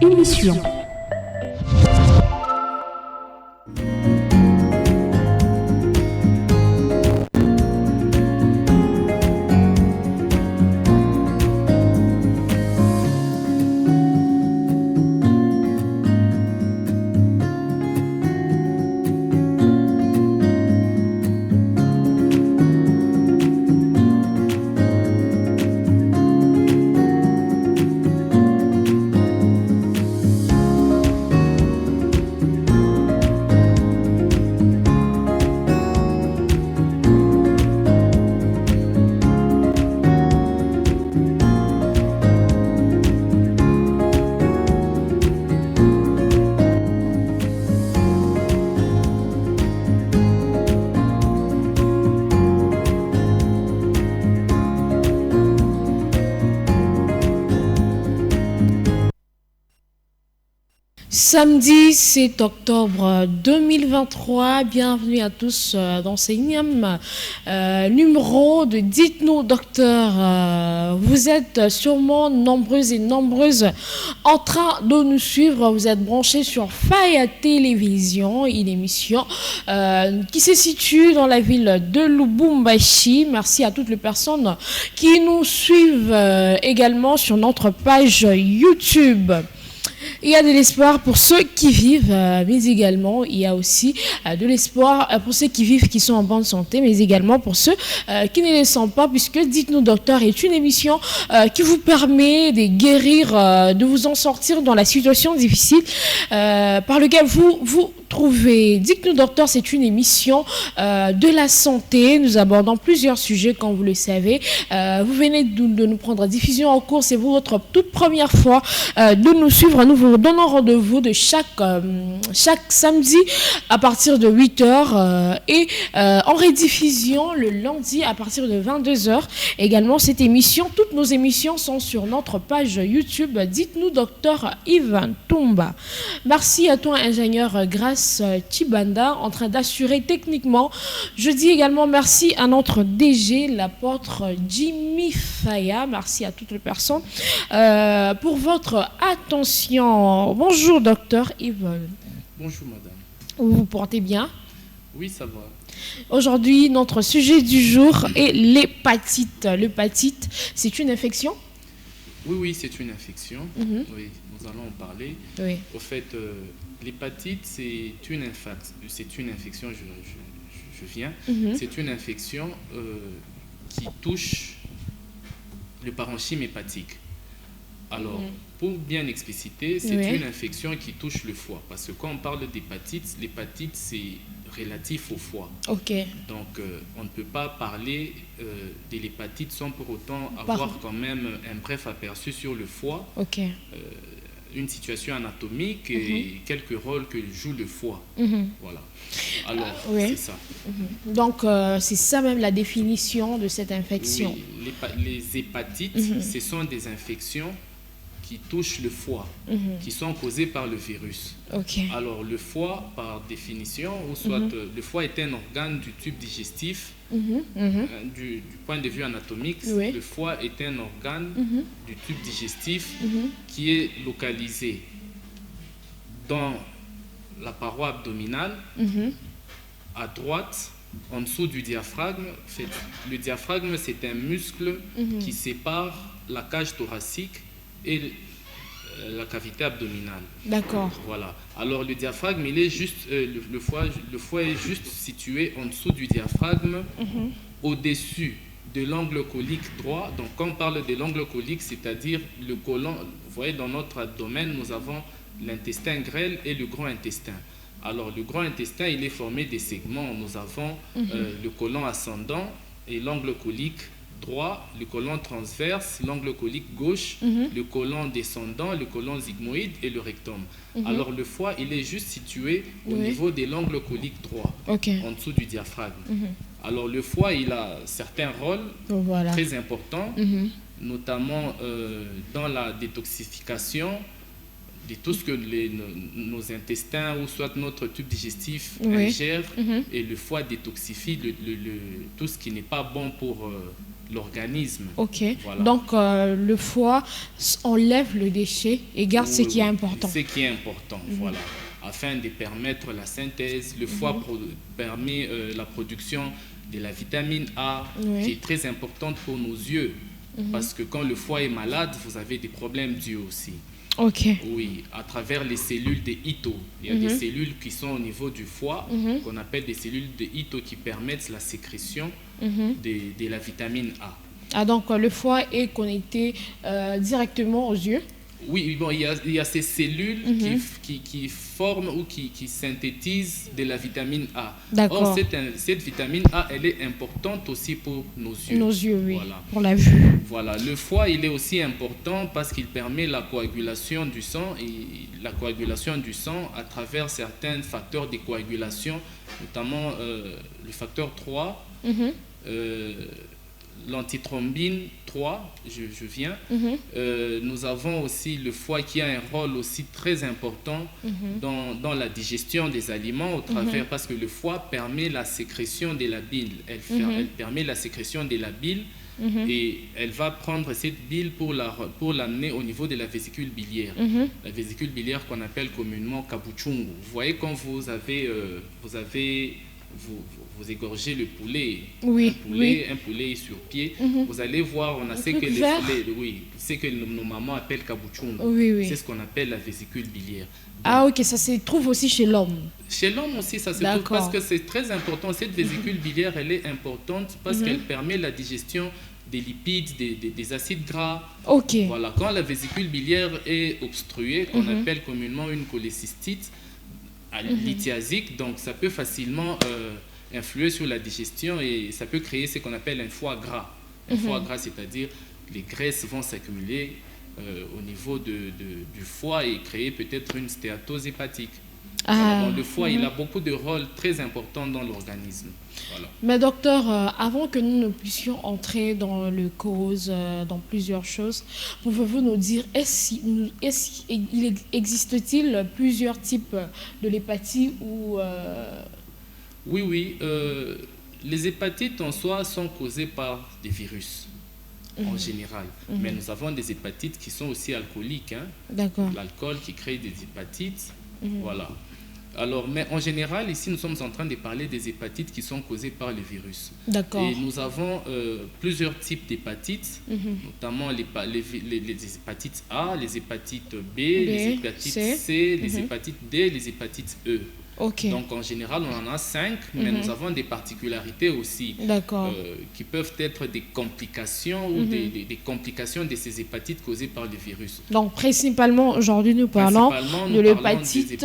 émission. Samedi 7 octobre 2023, bienvenue à tous dans ce énième numéro de Dites-nous Docteur. Vous êtes sûrement nombreuses et nombreuses en train de nous suivre. Vous êtes branchés sur Faya Télévision, une émission qui se situe dans la ville de Lubumbashi. Merci à toutes les personnes qui nous suivent également sur notre page YouTube. Il y a de l'espoir pour ceux qui vivent, mais également il y a aussi de l'espoir pour ceux qui vivent, qui sont en bonne santé, mais également pour ceux qui ne le sont pas, puisque Dites-nous Docteur est une émission qui vous permet de guérir, de vous en sortir dans la situation difficile par laquelle vous trouvez. Dites-nous Docteur, c'est une émission de la santé. Nous abordons plusieurs sujets, comme vous le savez. Vous venez de nous prendre diffusion en cours, c'est votre toute première fois de nous suivre. Nous vous donnons rendez-vous de chaque samedi à partir de 8h et en rediffusion le lundi à partir de 22h. Également, cette émission, toutes nos émissions sont sur notre page YouTube. Dites-nous Docteur Yves Ntumba. Merci à toi, ingénieur Grace Chibanda, en train d'assurer techniquement. Je dis également merci à notre DG, l'apôtre Jimmy Faya. Merci à toutes les personnes pour votre attention. Bonjour docteur Yves. Bonjour madame. Vous vous portez bien? Oui, ça va. Aujourd'hui, notre sujet du jour est l'hépatite. L'hépatite, c'est une infection? Oui, c'est une infection. Oui, nous allons en parler. Oui. Au fait, l'hépatite, c'est une infection, je viens. C'est une infection qui touche le parenchyme hépatique. Alors, pour bien expliciter, c'est une infection qui touche le foie. Parce que quand on parle d'hépatite, l'hépatite, c'est relatif au foie. Ok. Donc, on ne peut pas parler de l'hépatite sans pour autant avoir quand même un bref aperçu sur le foie. Ok. Une situation anatomique et quelques rôles que joue le foie. Voilà. Alors, c'est ça. Donc, c'est ça même la définition de cette infection. Oui, les hépatites, ce sont des infections qui touchent le foie, qui sont causées par le virus. Okay. Alors, le foie, par définition, ou soit le foie est un organe du tube digestif. Du point de vue anatomique, le foie est un organe du tube digestif qui est localisé dans la paroi abdominale, à droite, en dessous du diaphragme. Le diaphragme, c'est un muscle qui sépare la cage thoracique et la cavité abdominale. D'accord. Voilà. Alors le diaphragme, il est juste, le foie est juste situé en dessous du diaphragme, au-dessus de l'angle colique droit. Donc quand on parle de l'angle colique, c'est-à-dire le côlon, vous voyez dans notre abdomen, nous avons l'intestin grêle et le grand intestin. Alors le grand intestin, il est formé des segments. Nous avons le côlon ascendant et l'angle colique droit, le côlon transverse, l'angle colique gauche, le côlon descendant, le côlon sigmoïde et le rectum. Alors le foie, il est juste situé au niveau de l'angle colique droit, en dessous du diaphragme. Alors le foie, il a certains rôles très importants, notamment dans la détoxification de tout ce que nos intestins ou soit notre tube digestif ingère, et le foie détoxifie tout ce qui n'est pas bon pour l'organisme. Ok. Voilà. Donc, le foie enlève le déchet et garde ce qui est important. Ce qui est important, voilà. Afin de permettre la synthèse, le foie permet la production de la vitamine A, qui est très importante pour nos yeux. Parce que quand le foie est malade, vous avez des problèmes d'yeux aussi. Ok. Oui, à travers les cellules de Ito. Il y a des cellules qui sont au niveau du foie, qu'on appelle des cellules de Ito, qui permettent la sécrétion de la vitamine A. Ah, donc le foie est connecté directement aux yeux. Oui, bon, il y a ces cellules qui forment ou qui synthétisent de la vitamine A. D'accord. Or, cette vitamine A, elle est importante aussi pour nos yeux. Nos yeux, oui, voilà. Pour la vue. Voilà, le foie, il est aussi important parce qu'il permet la coagulation du sang et la coagulation du sang à travers certains facteurs de coagulation, notamment le facteur 3, l'antithrombine 3, je viens. Nous avons aussi le foie qui a un rôle aussi très important dans la digestion des aliments au travers, parce que le foie permet la sécrétion de la bile. Elle permet la sécrétion de la bile et elle va prendre cette bile pour l'amener au niveau de la vésicule biliaire. La vésicule biliaire qu'on appelle communément kabuchungu. Vous voyez quand vous égorgez le poulet, un poulet sur pied, vous allez voir, on a ce que les poulets, ce que nos mamans appellent kabuchungu. C'est ce qu'on appelle la vésicule biliaire. Ah ok, ça se trouve aussi chez l'homme. Chez l'homme aussi, ça se trouve parce que c'est très important. Cette vésicule biliaire, elle est importante parce qu'elle permet la digestion des lipides, des acides gras. Ok. Voilà, quand la vésicule biliaire est obstruée, qu'on appelle communément une cholécystite lithiasique, donc ça peut facilement influer sur la digestion et ça peut créer ce qu'on appelle un foie gras. Un foie gras, c'est-à-dire les graisses vont s'accumuler au niveau du foie et créer peut-être une stéatose hépatique. Donc, le foie, il a beaucoup de rôles très importants dans l'organisme. Voilà. Mais docteur, avant que nous ne puissions entrer dans le cause, dans plusieurs choses, pouvez-vous nous dire, existe-t-il plusieurs types de l'hépatite ou Oui. Les hépatites en soi sont causées par des virus. En général. Mais nous avons des hépatites qui sont aussi alcooliques. D'accord. L'alcool qui crée des hépatites. Voilà. Alors, mais en général, ici, nous sommes en train de parler des hépatites qui sont causées par les virus. D'accord. Et nous avons plusieurs types d'hépatites, notamment les hépatites A, les hépatites B, les hépatites C, les hépatites D, les hépatites E. Okay. Donc en général, on en a 5, mais nous avons des particularités aussi qui peuvent être des complications ou des complications de ces hépatites causées par les virus. Donc principalement, aujourd'hui, nous parlons de l'hépatite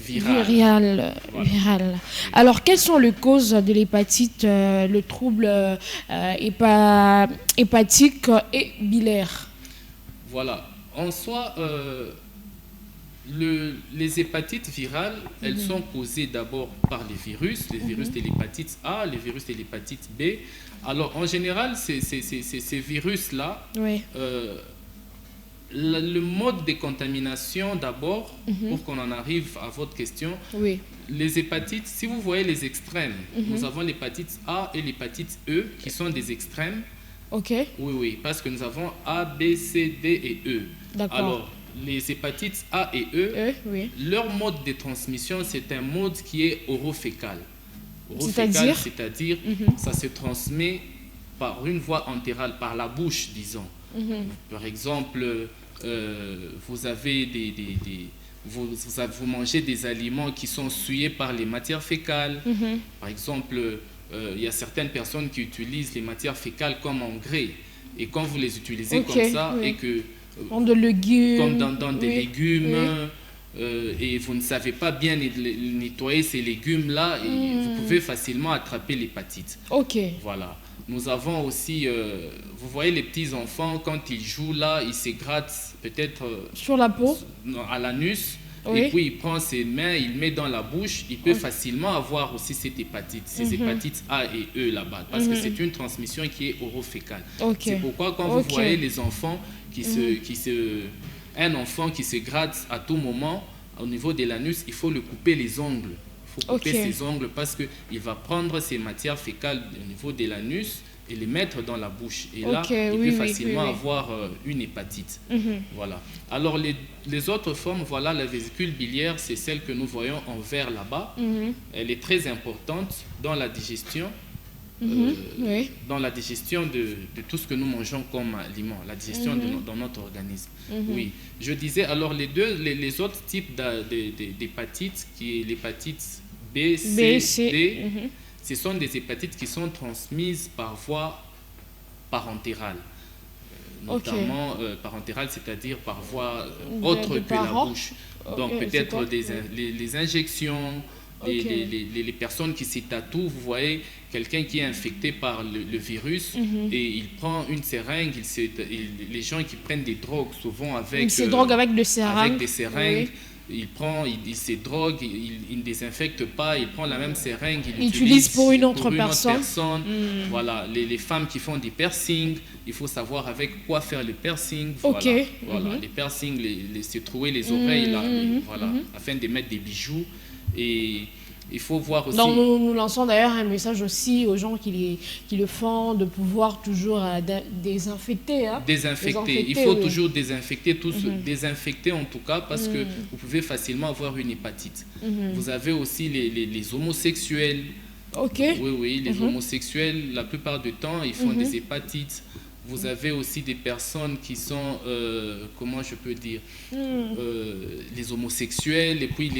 virale. Voilà. Alors, quelles sont les causes de l'hépatite, le trouble hépatique et biliaire? Voilà. En soi, les hépatites virales, elles sont causées d'abord par les virus de l'hépatite A, les virus de l'hépatite B. Alors, en général, ces virus-là, le mode de contamination d'abord, pour qu'on en arrive à votre question, les hépatites, si vous voyez les extrêmes, nous avons l'hépatite A et l'hépatite E qui sont des extrêmes. Ok. Oui, parce que nous avons A, B, C, D et E. D'accord. Alors, les hépatites A et E, leur mode de transmission, c'est un mode qui est orofécal. C'est-à-dire ça se transmet par une voie entérale, par la bouche, disons. Par exemple, vous mangez des aliments qui sont souillés par les matières fécales. Par exemple, il y a certaines personnes qui utilisent les matières fécales comme engrais. Et quand vous les utilisez comme ça, et que comme dans des légumes, et vous ne savez pas bien nettoyer ces légumes-là, et vous pouvez facilement attraper l'hépatite. Ok. Voilà. Nous avons aussi, vous voyez les petits enfants, quand ils jouent là, ils se grattent peut-être sur la peau, à l'anus, et puis il prend ses mains, il met dans la bouche, il peut facilement avoir aussi cette hépatite, ces hépatites A et E là-bas, parce que c'est une transmission qui est orofécale. C'est pourquoi quand vous voyez les enfants un enfant qui se gratte à tout moment au niveau de l'anus, il faut le couper les ongles. Il faut couper ses ongles parce qu'il va prendre ces matières fécales au niveau de l'anus et les mettre dans la bouche. Et là, il peut facilement avoir une hépatite. Voilà. Alors, les autres formes, voilà, la vésicule biliaire, c'est celle que nous voyons en vert là-bas. Elle est très importante dans la digestion. Dans la digestion de tout ce que nous mangeons comme aliment, la digestion dans notre organisme. Oui, je disais, alors les autres types d'hépatite, qui est l'hépatite B, C, D, ce sont des hépatites qui sont transmises par voie parentérale. Notamment parentérale, c'est-à-dire par voie autre que la bouche. Donc peut-être les injections, les personnes qui s'y tatouent, vous voyez, quelqu'un qui est infecté par le virus et il prend une seringue, les gens qui prennent des drogues souvent avec... Ils se droguent avec des seringues. Avec des seringues. Il se drogue, il ne désinfecte pas, il prend la même seringue, il utilise pour une autre personne. Voilà, les femmes qui font des piercings, il faut savoir avec quoi faire le piercing. Voilà, les piercings, se trouer les oreilles, là, afin de mettre des bijoux. Et il faut voir aussi... Donc nous lançons d'ailleurs un message aussi aux gens qui le font, de pouvoir toujours désinfecter. Désinfecter. Il faut toujours désinfecter, désinfecter en tout cas, parce que vous pouvez facilement avoir une hépatite. Vous avez aussi les homosexuels. Oui, les homosexuels, la plupart du temps, ils font des hépatites. Vous avez aussi des personnes qui sont, comment je peux dire, les homosexuels, et puis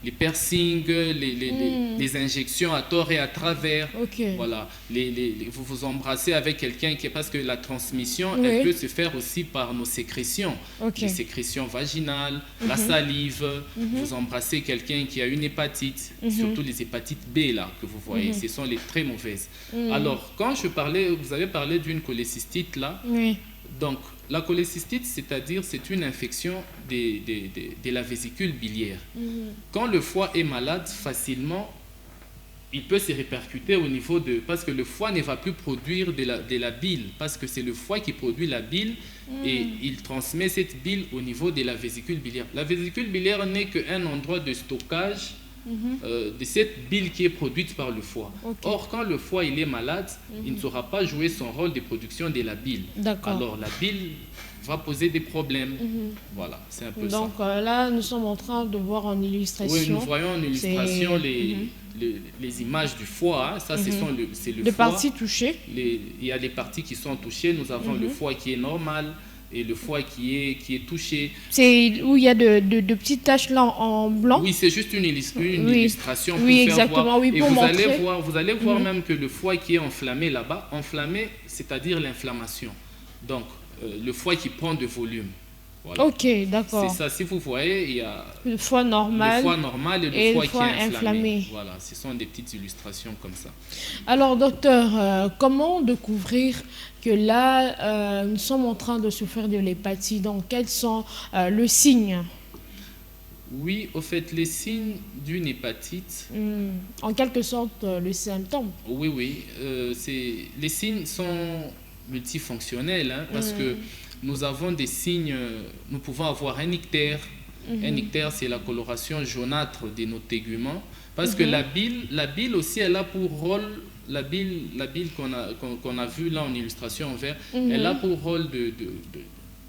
les piercings, les injections à tort et à travers. Voilà, vous vous embrassez avec quelqu'un parce que la transmission, elle peut se faire aussi par nos sécrétions. Les sécrétions vaginales, la salive. Vous embrassez quelqu'un qui a une hépatite, surtout les hépatites B là que vous voyez, ce sont les très mauvaises. Alors, quand vous avez parlé d'une cholécystite là. Donc, la cholécystite, c'est une infection de la vésicule biliaire. Quand le foie est malade, facilement, il peut se répercuter au niveau parce que le foie ne va plus produire de la bile, parce que c'est le foie qui produit la bile et il transmet cette bile au niveau de la vésicule biliaire. La vésicule biliaire n'est qu'un endroit de stockage de cette bile qui est produite par le foie. Or, quand le foie il est malade, il ne saura pas jouer son rôle de production de la bile. Alors, la bile va poser des problèmes. Voilà, c'est un peu ça. Donc là, nous sommes en train de voir en illustration. Oui, nous voyons en illustration les images du foie. Ça, c'est le foie. Parties touchées. Il y a des parties qui sont touchées. Nous avons le foie qui est normal et le foie qui est touché. C'est où il y a de petites taches là en blanc. Oui, c'est juste une illustration pour faire voir. Et vous allez voir même que le foie qui est enflammé là-bas, c'est-à-dire l'inflammation. Donc, le foie qui prend de volume. Voilà. D'accord. C'est ça, si vous voyez, il y a le foie normal, et le foie qui est inflammé. Voilà, ce sont des petites illustrations comme ça. Alors, docteur, comment découvrir que là, nous sommes en train de souffrir de l'hépatite? Donc, quels sont les signes? Oui, au fait, les signes d'une hépatite... En quelque sorte, le symptôme. Oui. Les signes sont multifonctionnels, parce que nous avons des signes, nous pouvons avoir un ictère. Un ictère, c'est la coloration jaunâtre de nos téguments. Parce que la bile aussi, elle a pour rôle, la bile qu'on a vue là en illustration en vert, elle a pour rôle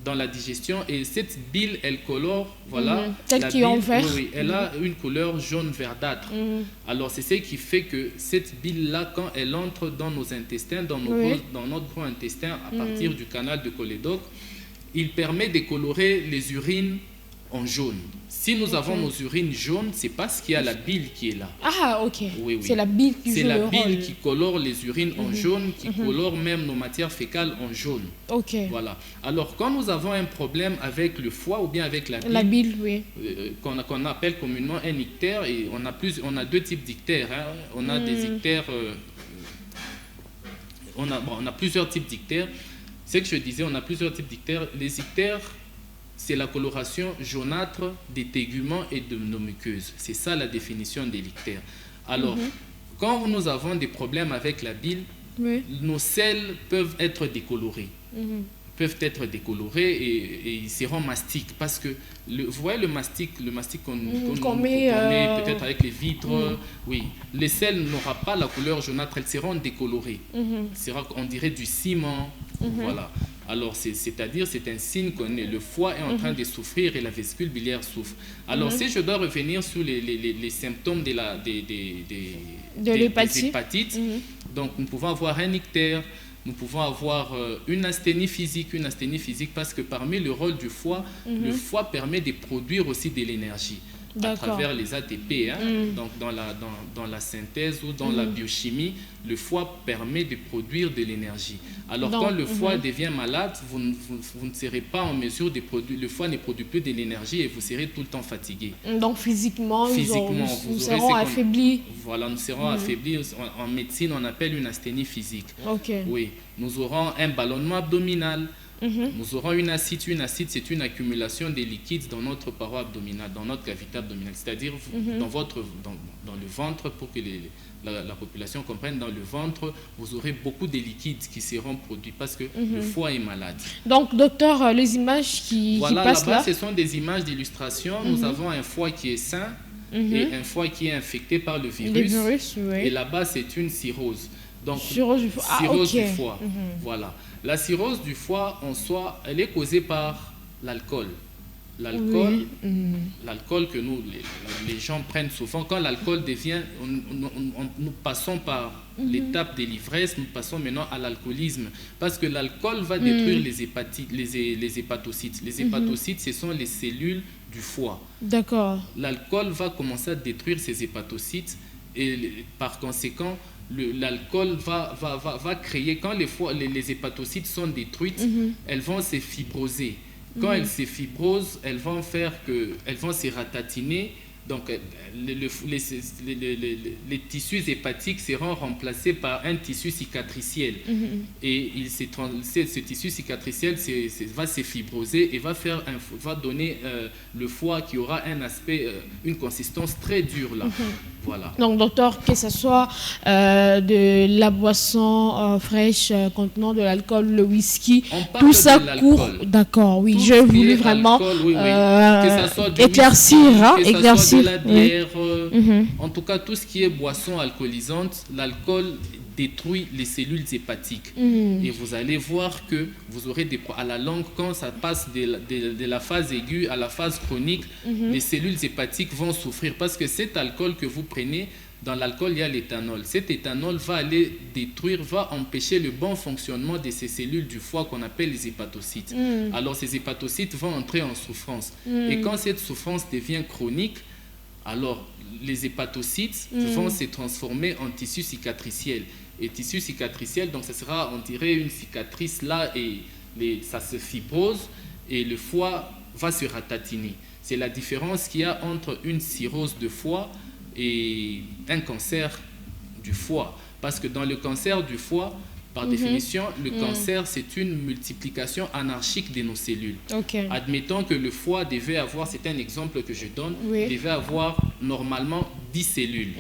dans la digestion, et cette bile, elle colore, voilà. Celle qui est en vert. Oui, elle a une couleur jaune verdâtre. Alors, c'est ce qui fait que cette bile-là, quand elle entre dans nos intestins, dans notre gros intestin, à partir du canal de cholédoque, il permet de colorer les urines en jaune. Si nous avons nos urines jaunes, c'est parce qu'il y a la bile qui est là. Ah, ok. Oui. C'est la bile qui joue le rôle. C'est la bile qui colore les urines en jaune, qui colore même nos matières fécales en jaune. Voilà. Alors, quand nous avons un problème avec le foie ou bien avec la bile, qu'on appelle communément un ictère, et on a deux types d'ictères. On a des ictères... on a plusieurs types d'ictères. C'est que je disais, on a plusieurs types d'ictères. Les ictères, c'est la coloration jaunâtre des téguments et de nos muqueuses. C'est ça la définition des ictères. Alors, quand nous avons des problèmes avec la bile, nos selles peuvent être décolorées. peuvent être décolorés et ils seront mastiques parce que vous voyez le mastic qu'on met peut-être avec les vitres, oui, les sels n'aura pas la couleur jaunâtre, elles seront décolorées. On dirait du ciment, voilà. Alors, c'est-à-dire, c'est un signe que le foie est en train de souffrir et la vésicule biliaire souffre. Alors, si je dois revenir sur les symptômes des hépatites, donc nous pouvons avoir un ictère, nous pouvons avoir une asthénie physique parce que parmi le rôle du foie, le foie permet de produire aussi de l'énergie à travers les ATP. Donc dans la synthèse ou dans la biochimie, le foie permet de produire de l'énergie. Alors quand le foie devient malade, vous ne serez pas en mesure de produire, le foie ne produit plus de l'énergie et vous serez tout le temps fatigué. Donc physiquement nous serons affaiblis. Voilà, nous serons affaiblis. En médecine, on appelle une asthénie physique. Oui, nous aurons un ballonnement abdominal. Nous aurons une acide. Une acide, c'est une accumulation des liquides dans notre paroi abdominale, dans notre cavité abdominale. C'est-à-dire dans le ventre, pour que la population comprenne, dans le ventre, vous aurez beaucoup de liquides qui seront produits parce que le foie est malade. Donc, docteur, les images qui passent là, ce sont des images d'illustration. Nous avons un foie qui est sain et un foie qui est infecté par le virus. Et là-bas, c'est une cirrhose. Donc, cirrhose du foie. Voilà. La cirrhose du foie, en soi, elle est causée par l'alcool. L'alcool que les gens prennent souvent, quand l'alcool devient, nous passons par l'étape de l'ivresse, nous passons maintenant à l'alcoolisme, parce que l'alcool va détruire les hépatocytes. Les hépatocytes, ce sont les cellules du foie. D'accord. L'alcool va commencer à détruire ces hépatocytes et par conséquent, l'alcool va créer, quand les hépatocytes sont détruites, elles vont se fibroser. Quand elles se fibrosent, elles vont se ratatiner. Donc, les tissus hépatiques seront remplacés par un tissu cicatriciel. Et ce tissu cicatriciel va se fibroser et va donner le foie qui aura un aspect, une consistance très dure là. Voilà. Donc, docteur, que ce soit de la boisson fraîche contenant de l'alcool, le whisky, tout ça court. D'accord, oui, j'ai voulu vraiment éclaircir. De la bière, en tout cas tout ce qui est boisson alcoolisante, l'alcool détruit les cellules hépatiques. Et vous allez voir que vous aurez à la longue, quand ça passe de la phase aiguë à la phase chronique, les cellules hépatiques vont souffrir parce que cet alcool que vous prenez, dans l'alcool, il y a l'éthanol. Cet éthanol va aller détruire, va empêcher le bon fonctionnement de ces cellules du foie qu'on appelle les hépatocytes. Alors ces hépatocytes vont entrer en souffrance. Et quand cette souffrance devient chronique, alors les hépatocytes vont se transformer en tissu cicatriciel. Et tissu cicatriciel, donc ça sera, on dirait, une cicatrice là et ça se fibrose et le foie va se ratatiner. C'est la différence qu'il y a entre une cirrhose de foie et un cancer du foie. Parce que dans le cancer du foie, par définition, le cancer, c'est une multiplication anarchique de nos cellules. Admettons que le foie devait avoir, c'est un exemple que je donne, devait avoir normalement 10 cellules.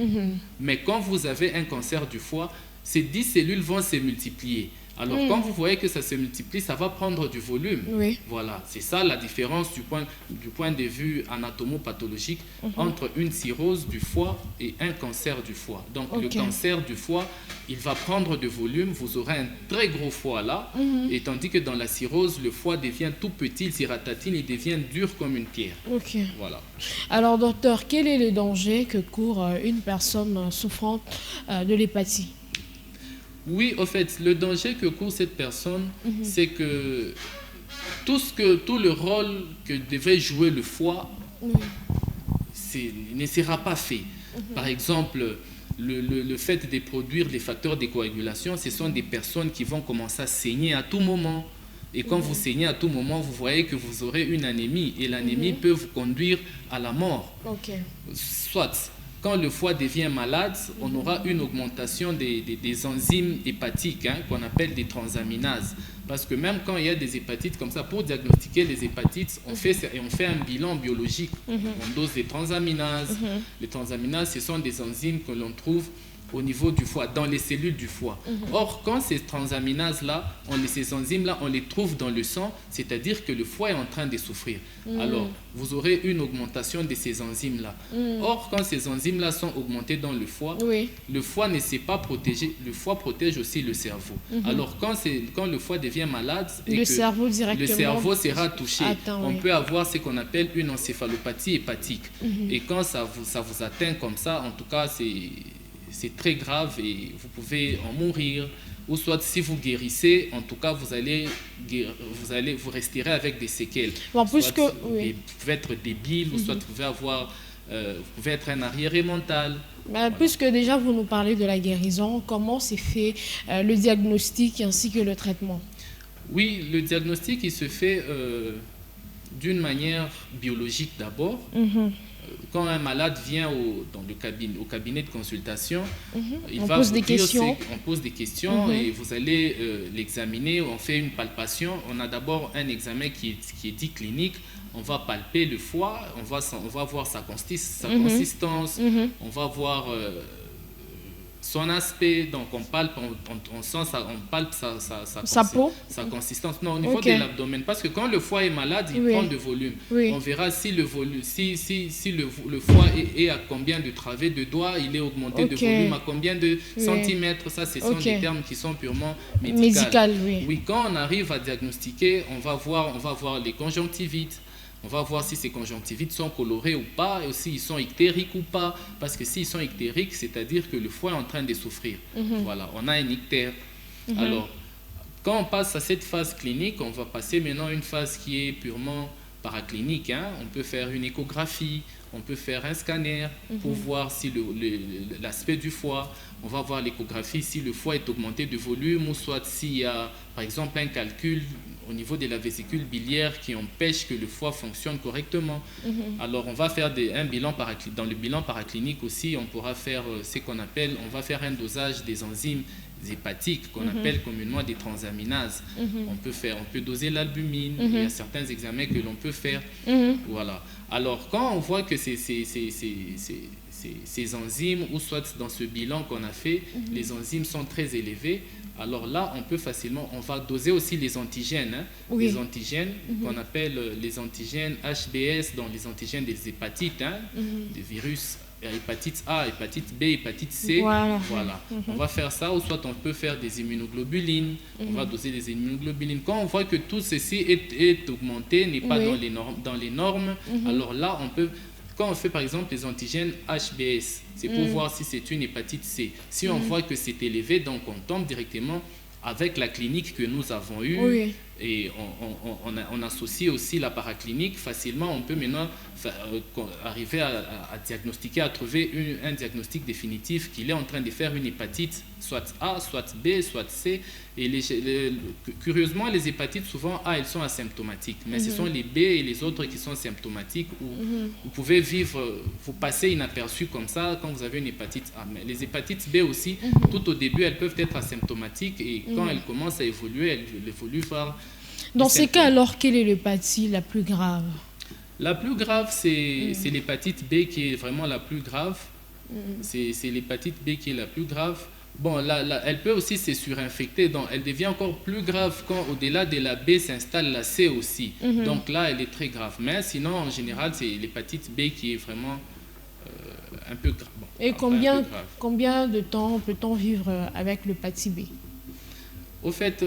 Mais quand vous avez un cancer du foie, ces 10 cellules vont se multiplier. Alors, quand vous voyez que ça se multiplie, ça va prendre du volume. Voilà, c'est ça la différence du point de vue anatomopathologique entre une cirrhose du foie et un cancer du foie. Donc, le cancer du foie, il va prendre du volume, vous aurez un très gros foie là, et tandis que dans la cirrhose, le foie devient tout petit, il se ratatine, il devient dur comme une pierre. Voilà. Alors, docteur, quel est le danger que court une personne souffrant de l'hépatite? Oui, au fait, le danger que court cette personne, c'est que tout le rôle que devait jouer le foie ne sera pas fait. Par exemple, le fait de produire des facteurs de coagulation, ce sont des personnes qui vont commencer à saigner à tout moment. Et quand vous saignez à tout moment, vous voyez que vous aurez une anémie. Et l'anémie peut vous conduire à la mort. Soit, quand le foie devient malade, on aura une augmentation des enzymes hépatiques qu'on appelle des transaminases. Parce que même quand il y a des hépatites comme ça, pour diagnostiquer les hépatites, on fait un bilan biologique. On dose des transaminases. Les transaminases, ce sont des enzymes que l'on trouve au niveau du foie, dans les cellules du foie. Or, quand ces transaminases-là, ces enzymes-là, on les trouve dans le sang, c'est-à-dire que le foie est en train de souffrir. Alors, vous aurez une augmentation de ces enzymes-là. Or, quand ces enzymes-là sont augmentées dans le foie ne s'est pas protégé. Le foie protège aussi le cerveau. Alors, quand le foie devient malade, le cerveau sera touché. On peut avoir ce qu'on appelle une encéphalopathie hépatique. Et quand ça vous atteint comme ça, en tout cas, c'est très grave et vous pouvez en mourir. Ou soit si vous guérissez, en tout cas, vous resterez avec des séquelles. Bon, vous pouvez être débile, ou soit vous pouvez être un arriéré mental. Puisque déjà vous nous parlez de la guérison, comment s'est fait le diagnostic ainsi que le traitement? Oui, le diagnostic, il se fait d'une manière biologique d'abord. Quand un malade vient au cabinet de consultation, on pose des questions et vous allez l'examiner. On fait une palpation. On a d'abord un examen qui est dit clinique. On va palper le foie, on va voir sa consistance, on va voir son aspect, donc on palpe, on palpe sa peau, sa consistance. Non, au niveau de l'abdomen, parce que quand le foie est malade, il prend de volume. On verra si le foie est à combien de travées de doigts, il est augmenté de volume, à combien de centimètres. Ça, ce sont des termes qui sont purement médicaux. Oui, quand on arrive à diagnostiquer, on va voir les conjonctivites. On va voir si ces conjonctivites sont colorées ou pas, et aussi ils sont ictériques ou pas. Parce que s'ils sont ictériques, c'est-à-dire que le foie est en train de souffrir. Voilà, on a un ictère. Alors, quand on passe à cette phase clinique, on va passer maintenant à une phase qui est purement paraclinique. On peut faire une échographie, on peut faire un scanner pour voir si l'aspect du foie. On va voir l'échographie si le foie est augmenté de volume ou soit s'il y a, par exemple, un calcul au niveau de la vésicule biliaire qui empêche que le foie fonctionne correctement. Alors, on va faire un bilan paraclinique. Dans le bilan paraclinique aussi, on pourra faire on va faire un dosage des enzymes hépatiques qu'on appelle communément des transaminases. On peut doser l'albumine. Il y a certains examens que l'on peut faire. Voilà. Alors, quand on voit que ces enzymes, ou soit dans ce bilan qu'on a fait, les enzymes sont très élevées, alors là, on va doser aussi les antigènes. Les antigènes qu'on appelle les antigènes HBS, dans les antigènes des hépatites, des virus, hépatite A, hépatite B, hépatite C. Voilà. On va faire ça, ou soit on peut faire des immunoglobulines. On va doser des immunoglobulines. Quand on voit que tout ceci est augmenté, n'est pas dans les normes, alors là, quand on fait par exemple les antigènes HBS, c'est pour voir si c'est une hépatite C. Si on voit que c'est élevé, donc on tombe directement avec la clinique que nous avons eue. Et on associe aussi la paraclinique. Facilement, on peut maintenant arriver à diagnostiquer, à trouver un diagnostic définitif qu'il est en train de faire une hépatite, soit A, soit B, soit C. Et curieusement, les hépatites, souvent A, elles sont asymptomatiques. Mais ce sont les B et les autres qui sont symptomatiques, où vous pouvez vous passez inaperçu comme ça quand vous avez une hépatite A. Mais les hépatites B aussi, tout au début, elles peuvent être asymptomatiques. Et quand elles commencent à évoluer, elles évoluent par... Dans ces cas, alors, quelle est l'hépatie la plus grave? La plus grave, c'est l'hépatite B qui est vraiment la plus grave. C'est l'hépatite B qui est la plus grave. Bon, elle peut aussi se surinfecter. Donc, elle devient encore plus grave quand, au-delà de la B, s'installe la C aussi. Donc là, elle est très grave. Mais sinon, en général, c'est l'hépatite B qui est vraiment un peu grave. Bon, et combien de temps peut-on vivre avec l'hépatite B? Au fait...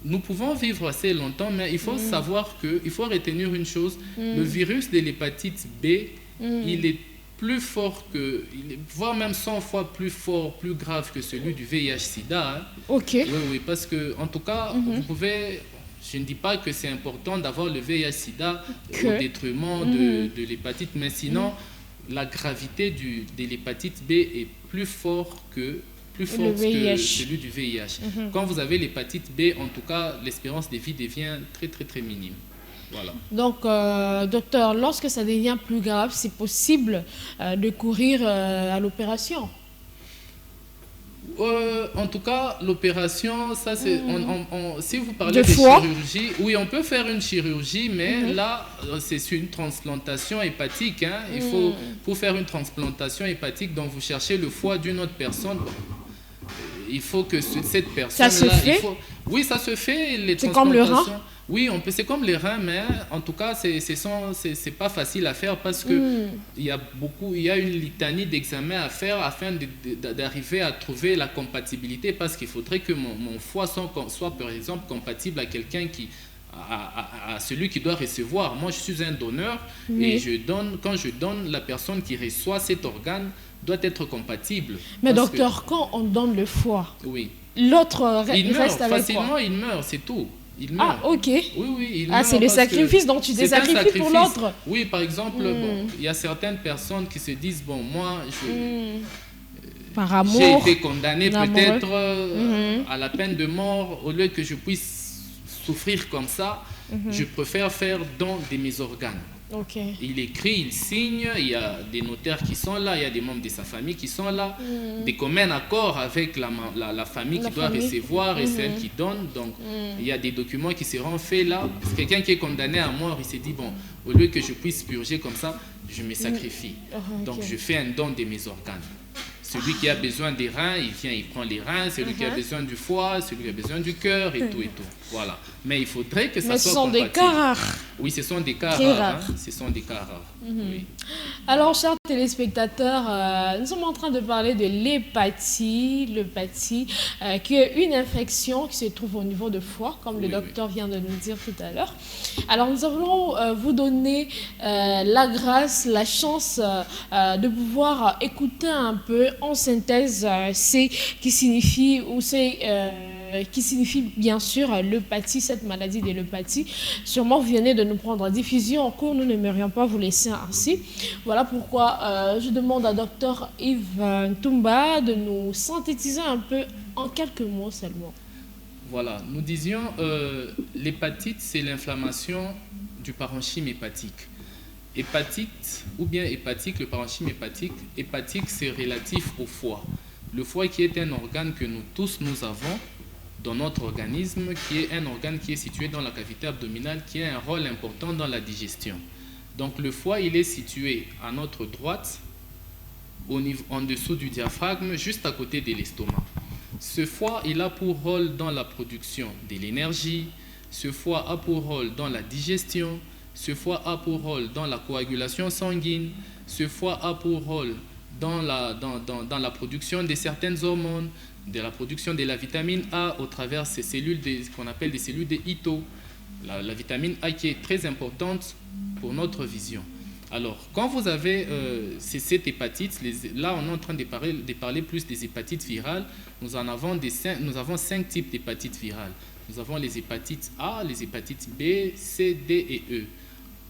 nous pouvons vivre assez longtemps, mais il faut savoir il faut retenir une chose. Le virus de l'hépatite B, il est plus fort voire même 100 fois plus fort, plus grave que celui du VIH-Sida. Oui, parce que, en tout cas, vous pouvez... Je ne dis pas que c'est important d'avoir le VIH-Sida au détriment de l'hépatite, mais sinon, la gravité de l'hépatite B est plus fort que celui du VIH. Quand vous avez l'hépatite B, en tout cas, l'espérance de vie devient très, très, très minime. Voilà. Donc, docteur, lorsque ça devient plus grave, c'est possible de courir à l'opération? En tout cas, l'opération, ça c'est, si vous parlez de foie. chirurgie, oui, on peut faire une chirurgie, mais là, c'est une transplantation hépatique. Hein. Il faut, pour faire une transplantation hépatique, donc vous cherchez le foie d'une autre personne. Il faut que cette personne-là... Ça se fait? Oui, ça se fait. C'est comme le rein? Oui, c'est comme les reins, mais en tout cas, c'est pas facile à faire parce que il y a une litanie d'examens à faire afin d'arriver à trouver la compatibilité, parce qu'il faudrait que mon foie soit, par exemple, compatible à quelqu'un à celui qui doit recevoir. Moi, je suis un donneur et quand je donne, la personne qui reçoit cet organe doit être compatible. Mais docteur, quand on donne le foie, oui, l'autre reste avec facilement, quoi? il meurt, c'est tout. Il meurt. Ah, ok. Oui, il meurt. C'est le sacrifice dont tu désacrifies pour l'autre. Oui, par exemple, il y a certaines personnes qui se disent, bon, moi, par amour, j'ai été condamné peut-être à la peine de mort, au lieu que je puisse souffrir comme ça, je préfère faire don de mes organes. Okay. Il écrit, il signe, il y a des notaires qui sont là, il y a des membres de sa famille qui sont là, des communs accords avec la famille qui doit recevoir et celle qui donne. Donc, il y a des documents qui seront faits là. Quelqu'un qui est condamné à mort, il s'est dit, bon, au lieu que je puisse purger comme ça, je me sacrifie. Donc, je fais un don de mes organes. Celui qui a besoin des reins, il vient, il prend les reins. Celui qui a besoin du foie, celui qui a besoin du cœur et tout et tout. Voilà. Mais il faudrait que ça soit compatible. Mais ce sont des cas rares. Oui, ce sont des cas rares. Hein. Ce sont des cas rares. Oui. Alors, chers téléspectateurs, nous sommes en train de parler de l'hépatie, qui est une infection qui se trouve au niveau du foie, comme le docteur vient de nous dire tout à l'heure. Alors, nous allons vous donner la grâce, la chance de pouvoir écouter un peu en synthèse c'est qui signifie bien sûr l'hépatie, cette maladie de l'hépatie. Sûrement vous venez de nous prendre en diffusion en cours, nous n'aimerions pas vous laisser ainsi. Voilà pourquoi je demande à Dr Yves Ntumba de nous synthétiser un peu en quelques mots seulement. Voilà, nous disions l'hépatite, c'est l'inflammation du parenchyme hépatique. Hépatite ou bien hépatique, le parenchyme hépatique c'est relatif au foie. Le foie qui est un organe que nous tous nous avons dans notre organisme, qui est un organe qui est situé dans la cavité abdominale, qui a un rôle important dans la digestion. Donc le foie, il est situé à notre droite, en dessous du diaphragme, juste à côté de l'estomac. Ce foie, il a pour rôle dans la production de l'énergie, ce foie a pour rôle dans la digestion, ce foie a pour rôle dans la coagulation sanguine, ce foie a pour rôle dans la production de certaines hormones, de la production de la vitamine A au travers ces cellules qu'on appelle des cellules de Ito. La vitamine A qui est très importante pour notre vision. Alors, quand vous avez cette hépatite, là on est en train de parler plus des hépatites virales. Nous avons 5 types d'hépatites virales. Nous avons les hépatites A, les hépatites B, C, D et E.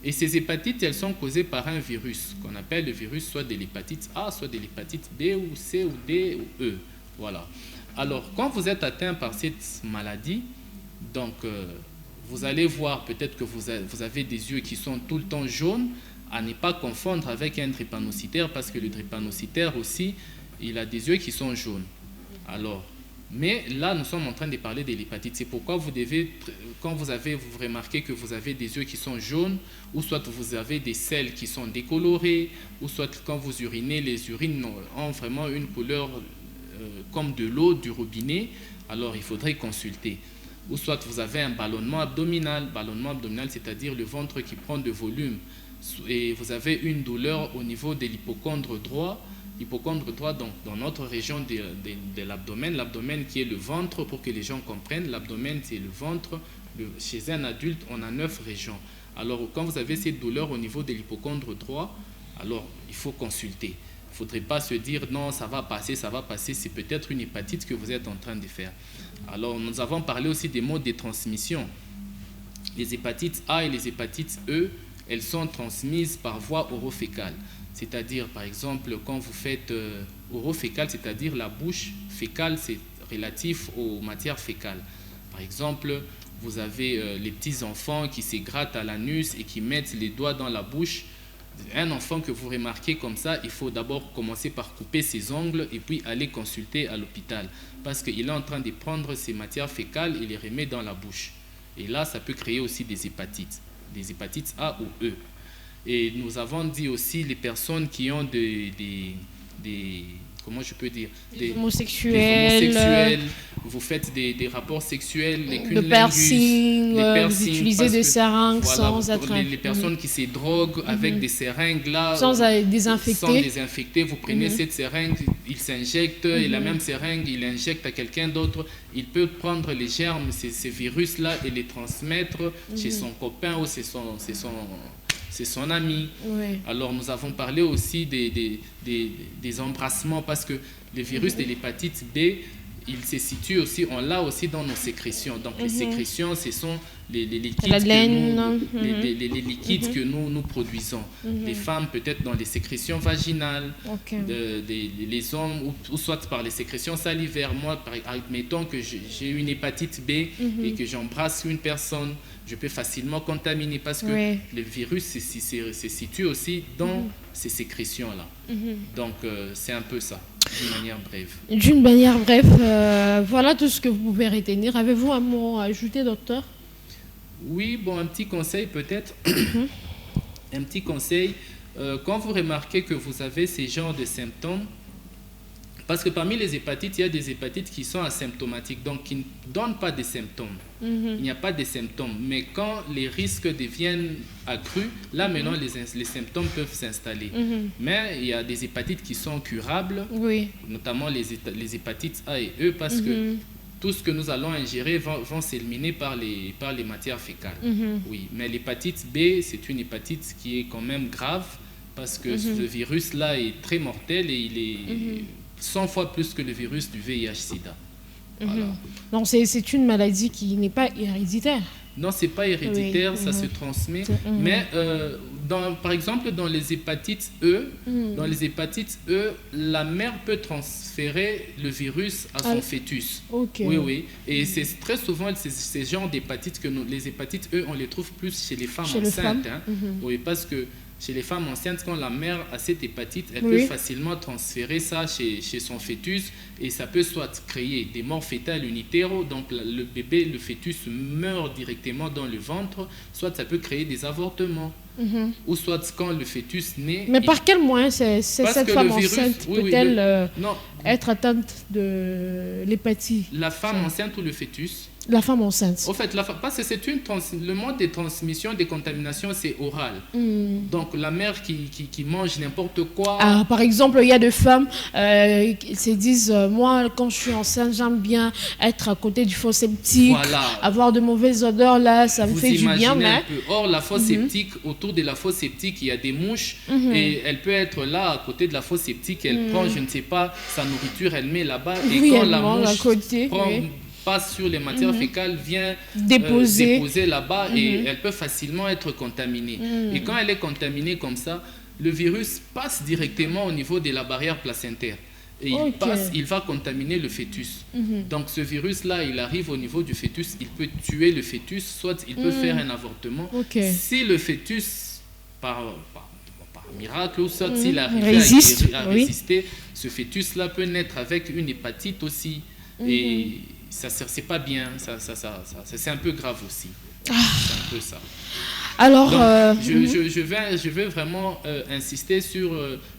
Et ces hépatites, elles sont causées par un virus qu'on appelle le virus soit de l'hépatite A, soit de l'hépatite B ou C ou D ou E. Voilà. Alors, quand vous êtes atteint par cette maladie, donc vous allez voir peut-être que vous avez des yeux qui sont tout le temps jaunes, à ne pas confondre avec un drépanocytaire, parce que le drépanocytaire aussi, il a des yeux qui sont jaunes. Alors, mais là, nous sommes en train de parler de l'hépatite. C'est pourquoi vous devez, quand vous remarquez que vous avez des yeux qui sont jaunes, ou soit vous avez des selles qui sont décolorées, ou soit quand vous urinez, les urines ont vraiment une couleur comme de l'eau du robinet, alors il faudrait consulter. Ou soit vous avez un ballonnement abdominal, c'est-à-dire le ventre qui prend de volume, et vous avez une douleur au niveau de l'hypocondre droit. L'hypocondre droit, donc dans notre région de l'abdomen, l'abdomen qui est le ventre, pour que les gens comprennent, l'abdomen c'est le ventre. Chez un adulte, on a 9 régions. Alors quand vous avez cette douleur au niveau de l'hypocondre droit, alors il faut consulter. Il ne faudrait pas se dire non, ça va passer, c'est peut-être une hépatite que vous êtes en train de faire. Alors nous avons parlé aussi des modes de transmission. Les hépatites A et les hépatites E, elles sont transmises par voie orofécale. C'est-à-dire, par exemple, quand vous faites orofécal, c'est-à-dire la bouche fécale, c'est relatif aux matières fécales. Par exemple, vous avez les petits enfants qui se grattent à l'anus et qui mettent les doigts dans la bouche. Un enfant que vous remarquez comme ça, il faut d'abord commencer par couper ses ongles et puis aller consulter à l'hôpital. Parce qu'il est en train de prendre ses matières fécales et les remet dans la bouche. Et là, ça peut créer aussi des hépatites A ou E. Et nous avons dit aussi les personnes qui ont des comment je peux dire, des homosexuels, vous faites des rapports sexuels, les piercings, vous utilisez des seringues sans être... Les personnes qui se droguent avec des seringues là, sans désinfecter, vous prenez cette seringue, il s'injecte, et la même seringue, il injecte à quelqu'un d'autre, il peut prendre les germes, ces virus-là, et les transmettre chez son copain ou c'est son ami. Oui. Alors nous avons parlé aussi des embrassements parce que le virus de l'hépatite B, il se situe aussi, on l'a aussi dans nos sécrétions. Donc les sécrétions, ce sont les liquides, les liquides que nous produisons. Les femmes peut-être dans les sécrétions vaginales, les hommes ou soit par les sécrétions salivaires. Moi, admettons que j'ai une hépatite B et que j'embrasse une personne, je peux facilement contaminer parce que le virus se situe aussi dans ces sécrétions-là. Donc, c'est un peu ça, d'une manière brève. D'une manière brève, voilà tout ce que vous pouvez retenir. Avez-vous un mot à ajouter, docteur? Oui, bon, un petit conseil peut-être. Un petit conseil, quand vous remarquez que vous avez ces genres de symptômes, parce que parmi les hépatites, il y a des hépatites qui sont asymptomatiques, donc qui ne donnent pas de symptômes. Il n'y a pas de symptômes. Mais quand les risques deviennent accrus, là maintenant les symptômes peuvent s'installer. Mais il y a des hépatites qui sont curables, notamment les hépatites A et E, parce que tout ce que nous allons ingérer vont s'éliminer par les matières fécales. Oui, mais l'hépatite B, c'est une hépatite qui est quand même grave, parce que ce virus-là est très mortel et il est 100 fois plus que le virus du VIH-Sida. Voilà. Donc c'est une maladie qui n'est pas héréditaire. Non, c'est pas héréditaire, ça se transmet. Mais par exemple, dans les hépatites E, la mère peut transférer le virus à son fœtus. Oui. Et c'est très souvent ces genres d'hépatites que les hépatites E, on les trouve plus chez les femmes enceintes. Oui, parce que chez les femmes enceintes, quand la mère a cette hépatite, elle peut facilement transférer ça chez son fœtus et ça peut soit créer des morts fétales unitaires, donc le bébé, le fœtus meurt directement dans le ventre, soit ça peut créer des avortements. Ou soit quand le fœtus naît... Mais par quel moyen cette femme enceinte peut-elle être atteinte de l'hépatite? La femme enceinte ou le fœtus? La femme enceinte. En fait, parce que le mode de transmission des contaminations, c'est oral. Donc, la mère qui mange n'importe quoi... par exemple, il y a des femmes qui se disent, moi, quand je suis enceinte, j'aime bien être à côté du fosse septique, avoir de mauvaises odeurs, là, ça me fait du bien. Mais... Or, la fosse septique, autour de la fosse septique, il y a des mouches et elle peut être là, à côté de la fosse septique, elle prend, je ne sais pas, sa nourriture, elle met là-bas. Et quand la mouche passe sur les matières fécales, vient déposer là-bas et elle peut facilement être contaminée. Et quand elle est contaminée comme ça, le virus passe directement au niveau de la barrière placentaire. Et il va contaminer le fœtus. Donc ce virus-là, il arrive au niveau du fœtus, il peut tuer le fœtus, soit il peut faire un avortement. Si le fœtus, par miracle, ou soit s'il arrive à résister, ce fœtus-là peut naître avec une hépatite aussi. Et ça, c'est pas bien, c'est un peu grave aussi. C'est un peu ça. Alors, donc, je vais vraiment insister sur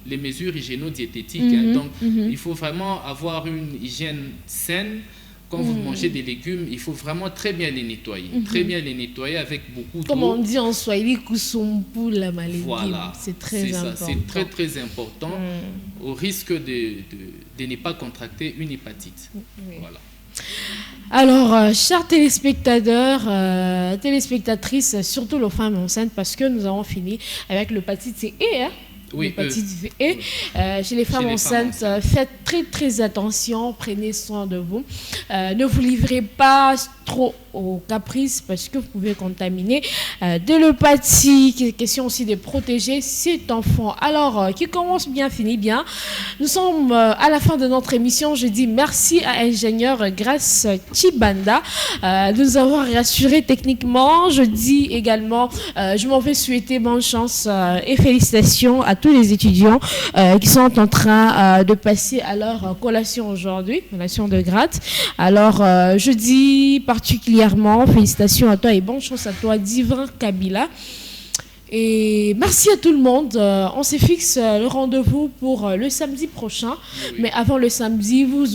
les mesures hygiéno-diététiques. Donc, il faut vraiment avoir une hygiène saine. Quand vous mangez des légumes, il faut vraiment très bien les nettoyer. Très bien les nettoyer avec beaucoup d'eau. Comme on dit en Swahili, kusumpu la malédine. Voilà, c'est très important. C'est très très important au risque de ne pas contracter une hépatite. Voilà. Alors, chers téléspectateurs, téléspectatrices, surtout les femmes enceintes, parce que nous avons fini avec l'hépatite E. L'hépatite E. Chez les femmes enceintes, faites très très attention, prenez soin de vous. Ne vous livrez pas trop aux caprices parce que vous pouvez contaminer de l'empathie. Question aussi de protéger cet enfant. Alors, qui commence bien, finit bien. Nous sommes à la fin de notre émission. Je dis merci à ingénieur Grace Chibanda de nous avoir rassuré techniquement. Je dis également, je m'en vais souhaiter bonne chance et félicitations à tous les étudiants qui sont en train de passer à leur collation aujourd'hui, collation de grade. Alors, je dis particulièrement félicitations à toi et bonne chance à toi, Divin Kabila. Et merci à tout le monde. On se fixe le rendez-vous pour le samedi prochain. Oui. Mais avant le samedi, vous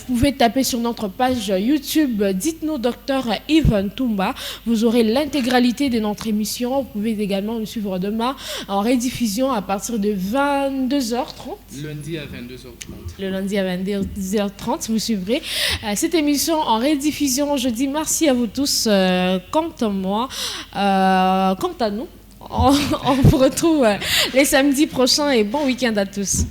pouvez taper sur notre page YouTube Dites-nous Docteur Yves Toumba. Vous aurez l'intégralité de notre émission. Vous pouvez également nous suivre demain en rediffusion à partir de 22h30. Lundi à 22h30. Le lundi à 22h30, vous suivrez cette émission en rediffusion. Je dis merci à vous tous. Quant à moi, quant à nous, on vous retrouve les samedis prochains et bon week-end à tous.